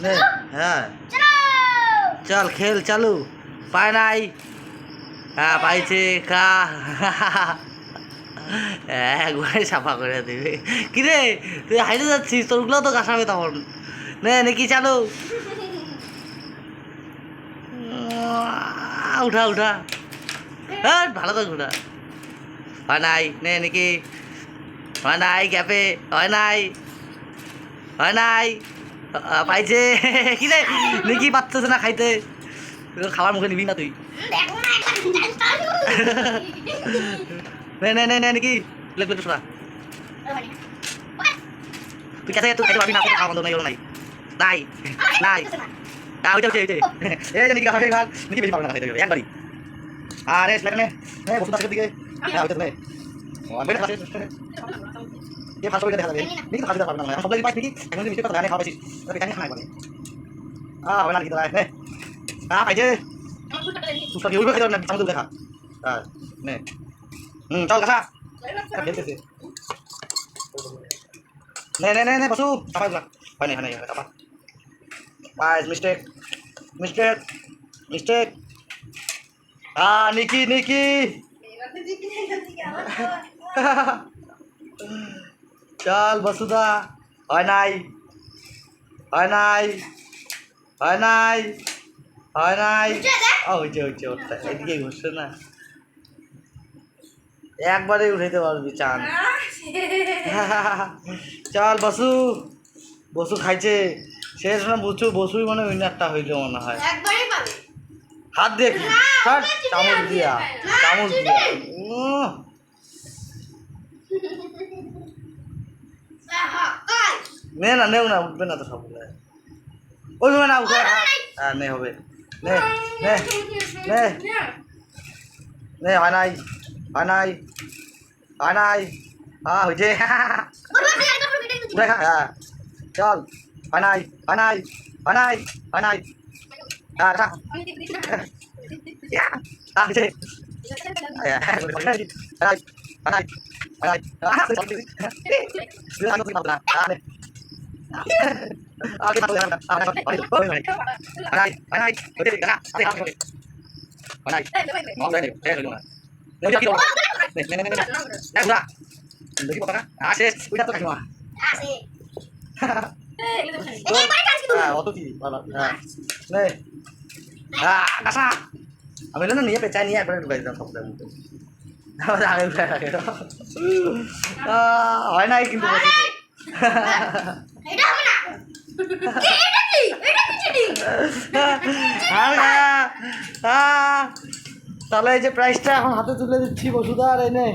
নে হ্যাঁ চল খেল চালু পায় নাই হ্যাঁ পাইছে খা একবারে সাফা করে দিবে কিরে তুই হাইটে যাচ্ছিস তোরগুলো তো কাশাবে তখন নে নাকি চালু উঠা উঠা হ্যাঁ ভালো তো ঘোরা হয় নাই নে নাকি হয় নাই গ্যাপে হয় নাই হয় নাই পাইছে কি রে নাকি পাচ্ছিস না খাইতে খাবার মুখে নিবি না তুই নে নে নে নে নাকি প্লেট প্লেট শোনা তুই কাছে তুই খাইতে পারবি না খাওয়া বন্ধ নাই নাই নাই নাই ওইটা ওইটা ওইটা এই যে নাকি খাবে ভাগ নাকি বেশি পারবে না খাইতে একবারই আরে প্লেট নে নে বসু তার দিকে হ্যাঁ ওইটা নে বেটা আছে ये फास्ट हो गया देखा नहीं तो फास्ट करना है सब लोग बात ठीक है এখন মিষ্টি কথা জানে খাওয়া বেশি তবে জানি খানা করে হবে না কি দাঁড়ায় নে পাইছে তুই সব ইউটিউবে খেতে না সামনে দেখা হ্যাঁ নে চল কাছা খেলতেছে নে নে নে নে বসু চাপা গুলা হয় না হয় না চাপা বাস মিস্টেক মিস্টেক মিস্টেক নিকি নিকি চল বসুদা হয় নাই হয় নাই হয় নাই হয় নাই হয়েছে হয়েছে ওটা এদিকে ঘুরছে না একবারে উঠাইতে পারবি চান চল বসু বসু খাইছে শেষ না বসু বসুই মানে উইনারটা হইলো মনে হয় হাত দিয়ে চামচ দিয়া চামচ দিয়া নে না নেও না উঠবে না তো সবগুলো উঠবে না উঠে হ্যাঁ নে হবে নে নে নে নে হয় নাই হয় নাই হয় নাই হ্যাঁ হয়েছে হ্যাঁ চল হয় নাই হয় নাই হয় নাই হয় নাই হ্যাঁ হয়েছে আমি না নিয়ে পেঁচাই নিয়ে একবারে ঢুকাই দিতাম সবটার মধ্যে আগে উঠে রাখে হয় নাই কিন্তু তাহলে এই যে প্রাইসটা এখন হাতে তুলে দিচ্ছি বসুদার এনে